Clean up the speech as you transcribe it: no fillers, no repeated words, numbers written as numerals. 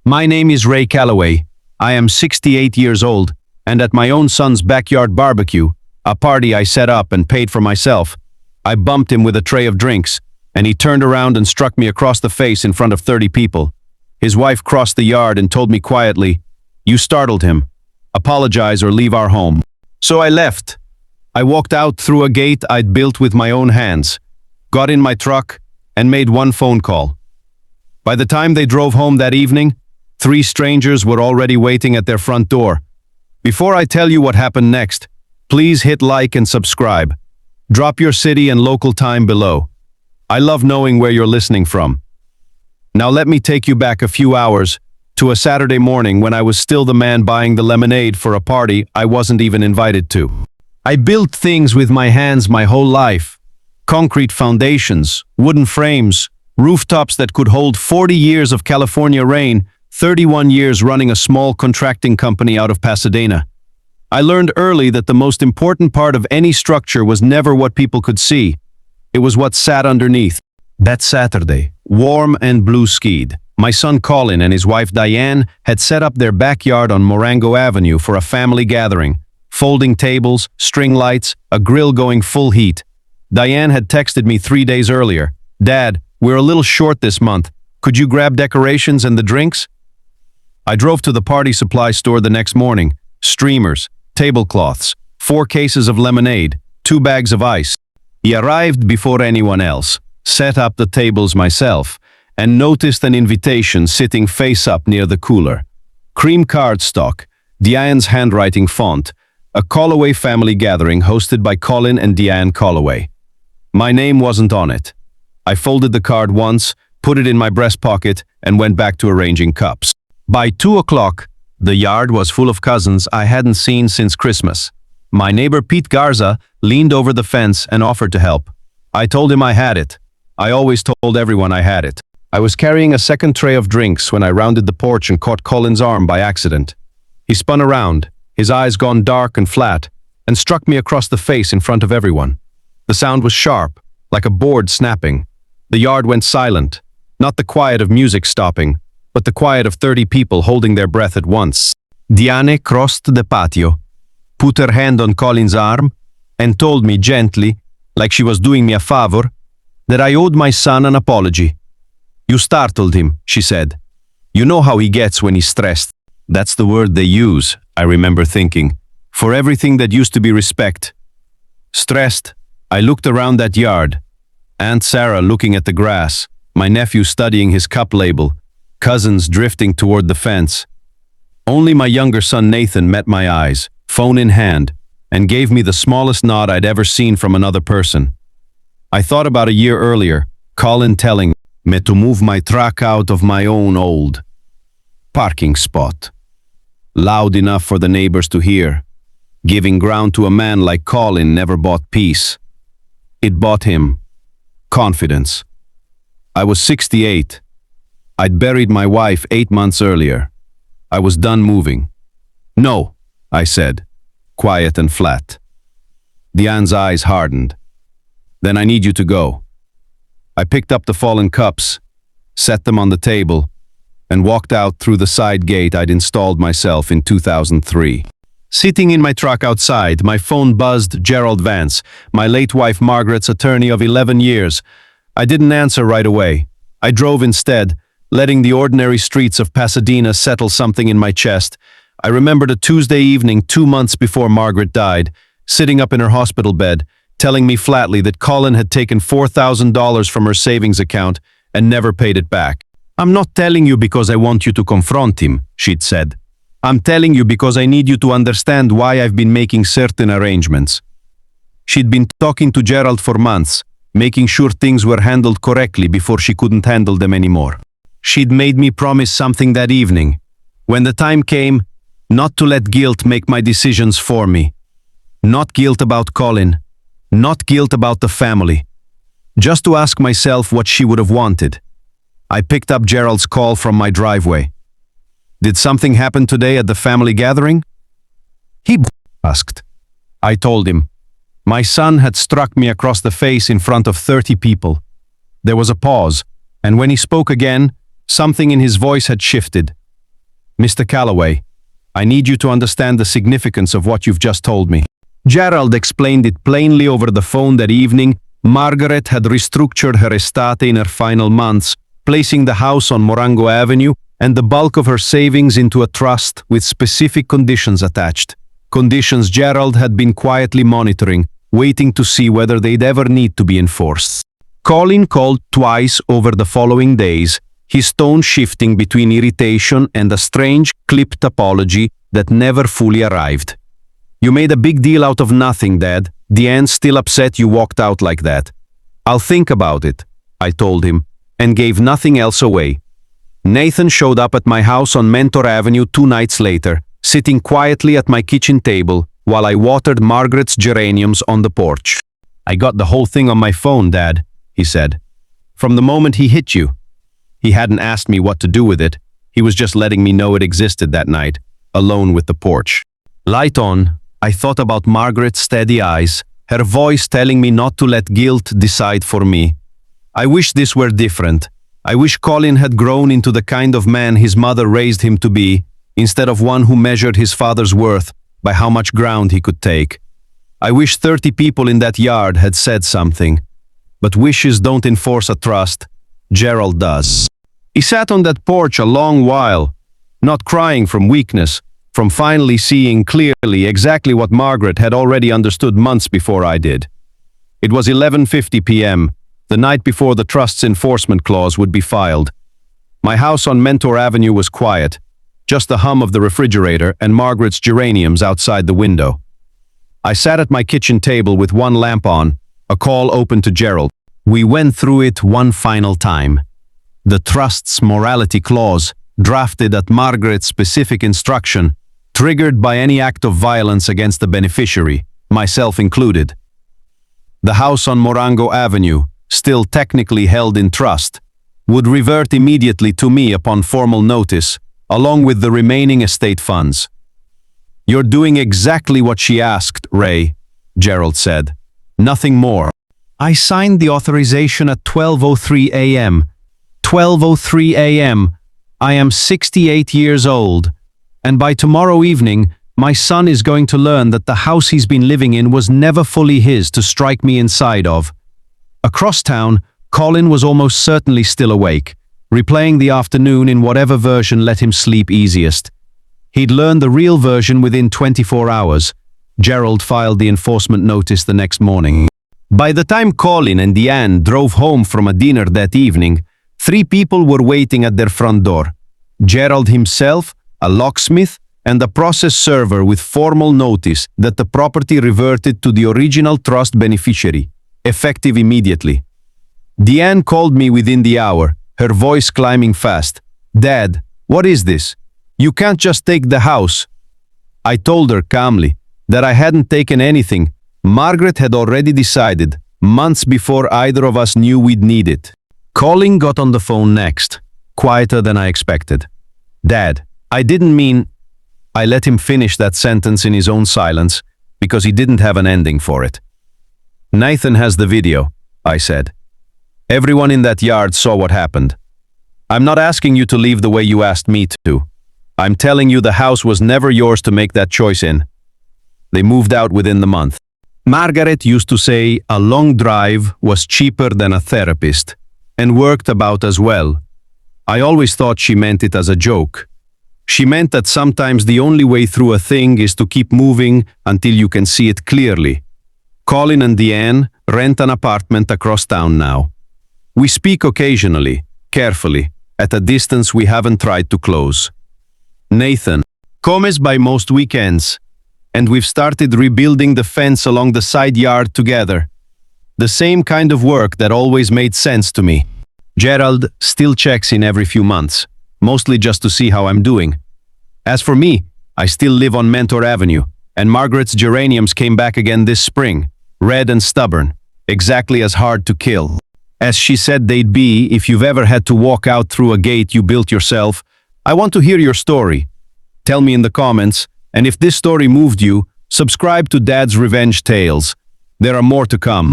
My name is Ray Calloway. I am 68 years old, and at my own son's backyard barbecue, a party I set up and paid for myself, I bumped him with a tray of drinks, and he turned around and struck me across the face in front of 30 people. His wife crossed the yard and told me quietly, "You startled him. Apologize or leave our home." So I left. I walked out through a gate I'd built with my own hands, got in my truck, and made one phone call. By the time they drove home that evening, 3 strangers were already waiting at their front door. Before I tell you what happened next, please hit like and subscribe. Drop your city and local time below. I love knowing where you're listening from. Now let me take you back a few hours to a Saturday morning when I was still the man buying the lemonade for a party I wasn't even invited to. I built things with my hands my whole life. Concrete foundations, wooden frames, rooftops that could hold 40 years of California rain, 31 years running a small contracting company out of Pasadena. I learned early that the most important part of any structure was never what people could see. It was what sat underneath. That Saturday, warm and blue-skied, my son Colin and his wife Diane had set up their backyard on Morango Avenue for a family gathering. Folding tables, string lights, a grill going full heat. Diane had texted me 3 days earlier. "Dad, we're a little short this month. Could you grab decorations and the drinks?" I drove to the party supply store the next morning. Streamers, tablecloths, 4 cases of lemonade, 2 bags of ice. He arrived before anyone else, set up the tables myself, and noticed an invitation sitting face up near the cooler. Cream cardstock, Diane's handwriting font, a Calloway family gathering hosted by Colin and Diane Calloway. My name wasn't on it. I folded the card once, put it in my breast pocket, and went back to arranging cups. By 2 o'clock, the yard was full of cousins I hadn't seen since Christmas. My neighbor Pete Garza leaned over the fence and offered to help. I told him I had it. I always told everyone I had it. I was carrying a second tray of drinks when I rounded the porch and caught Colin's arm by accident. He spun around, his eyes gone dark and flat, and struck me across the face in front of everyone. The sound was sharp, like a board snapping. The yard went silent, not the quiet of music stopping, but the quiet of 30 people holding their breath at once. Diane crossed the patio, put her hand on Colin's arm, and told me gently, like she was doing me a favor, that I owed my son an apology. "You startled him," she said. "You know how he gets when he's stressed." That's the word they use, I remember thinking, for everything that used to be respect. Stressed, I looked around that yard. Aunt Sarah looking at the grass, my nephew studying his cup label, cousins drifting toward the fence. Only my younger son Nathan met my eyes, phone in hand, and gave me the smallest nod I'd ever seen from another person. I thought about a year earlier, Colin telling me to move my truck out of my own old parking spot. Loud enough for the neighbors to hear. Giving ground to a man like Colin never bought peace. It bought him confidence. I was 68. I'd buried my wife 8 months earlier. I was done moving. "No," I said, quiet and flat. Diane's eyes hardened. "Then I need you to go." I picked up the fallen cups, set them on the table, and walked out through the side gate I'd installed myself in 2003. Sitting in my truck outside, my phone buzzed Gerald Vance, my late wife Margaret's attorney of 11 years. I didn't answer right away. I drove instead, letting the ordinary streets of Pasadena settle something in my chest. I remembered a Tuesday evening 2 months before Margaret died, sitting up in her hospital bed, telling me flatly that Colin had taken $4,000 from her savings account and never paid it back. "I'm not telling you because I want you to confront him," she'd said. "I'm telling you because I need you to understand why I've been making certain arrangements." She'd been talking to Gerald for months, making sure things were handled correctly before she couldn't handle them anymore. She'd made me promise something that evening, when the time came, not to let guilt make my decisions for me. Not guilt about Colin, not guilt about the family. Just to ask myself what she would have wanted. I picked up Gerald's call from my driveway. "Did something happen today at the family gathering?" He asked. I told him. My son had struck me across the face in front of 30 people. There was a pause, and when he spoke again, something in his voice had shifted. Mr. Calloway, I need you to understand the significance of what you've just told me. Gerald explained it plainly over the phone that evening. Margaret had restructured her estate in her final months, placing the house on Morango Avenue and the bulk of her savings into a trust with specific conditions attached. Conditions Gerald had been quietly monitoring, waiting to see whether they'd ever need to be enforced. Colin called twice over the following days, his tone shifting between irritation and a strange, clipped apology that never fully arrived. You made a big deal out of nothing, Dad. Diane's still upset you walked out like that. I'll think about it, I told him, and gave nothing else away. Nathan showed up at my house on Mentor Avenue 2 nights later, sitting quietly at my kitchen table while I watered Margaret's geraniums on the porch. I got the whole thing on my phone, Dad, he said. From the moment he hit you. He hadn't asked me what to do with it. He was just letting me know it existed that night, alone with the porch. Light on, I thought about Margaret's steady eyes, her voice telling me not to let guilt decide for me. I wish this were different. I wish Colin had grown into the kind of man his mother raised him to be, instead of one who measured his father's worth by how much ground he could take. I wish 30 people in that yard had said something. But wishes don't enforce a trust. Gerald does. He sat on that porch a long while, not crying from weakness, from finally seeing clearly exactly what Margaret had already understood months before I did. It was 11:50 p.m., the night before the trust's enforcement clause would be filed. My house on Mentor Avenue was quiet, just the hum of the refrigerator and Margaret's geraniums outside the window. I sat at my kitchen table with one lamp on, a call open to Gerald. We went through it one final time. The trust's morality clause, drafted at Margaret's specific instruction, triggered by any act of violence against the beneficiary, myself included. The house on Morango Avenue, still technically held in trust, would revert immediately to me upon formal notice, along with the remaining estate funds. You're doing exactly what she asked, Ray, Gerald said. Nothing more. I signed the authorization at 12:03 a.m. 12:03 a.m. I am 68 years old, and by tomorrow evening, my son is going to learn that the house he's been living in was never fully his to strike me inside of. Across town, Colin was almost certainly still awake, replaying the afternoon in whatever version let him sleep easiest. He'd learned the real version within 24 hours. Gerald filed the enforcement notice the next morning. By the time Colin and Diane drove home from a dinner that evening, 3 people were waiting at their front door. Gerald himself, a locksmith, and a process server with formal notice that the property reverted to the original trust beneficiary, effective immediately. Diane called me within the hour, her voice climbing fast. Dad, what is this? You can't just take the house. I told her calmly that I hadn't taken anything. Margaret had already decided, months before either of us knew we'd need it. Colin got on the phone next, quieter than I expected. Dad, I didn't mean... I let him finish that sentence in his own silence because he didn't have an ending for it. Nathan has the video, I said. Everyone in that yard saw what happened. I'm not asking you to leave the way you asked me to. I'm telling you the house was never yours to make that choice in. They moved out within the month. Margaret used to say a long drive was cheaper than a therapist, and worked about as well. I always thought she meant it as a joke. She meant that sometimes the only way through a thing is to keep moving until you can see it clearly. Colin and Diane rent an apartment across town now. We speak occasionally, carefully, at a distance we haven't tried to close. Nathan comes by most weekends, and we've started rebuilding the fence along the side yard together. The same kind of work that always made sense to me. Gerald still checks in every few months, mostly just to see how I'm doing. As for me, I still live on Mentor Avenue, and Margaret's geraniums came back again this spring, red and stubborn, exactly as hard to kill as she said they'd be if you've ever had to walk out through a gate you built yourself. I want to hear your story. Tell me in the comments, and if this story moved you, subscribe to Dad's Revenge Tales. There are more to come.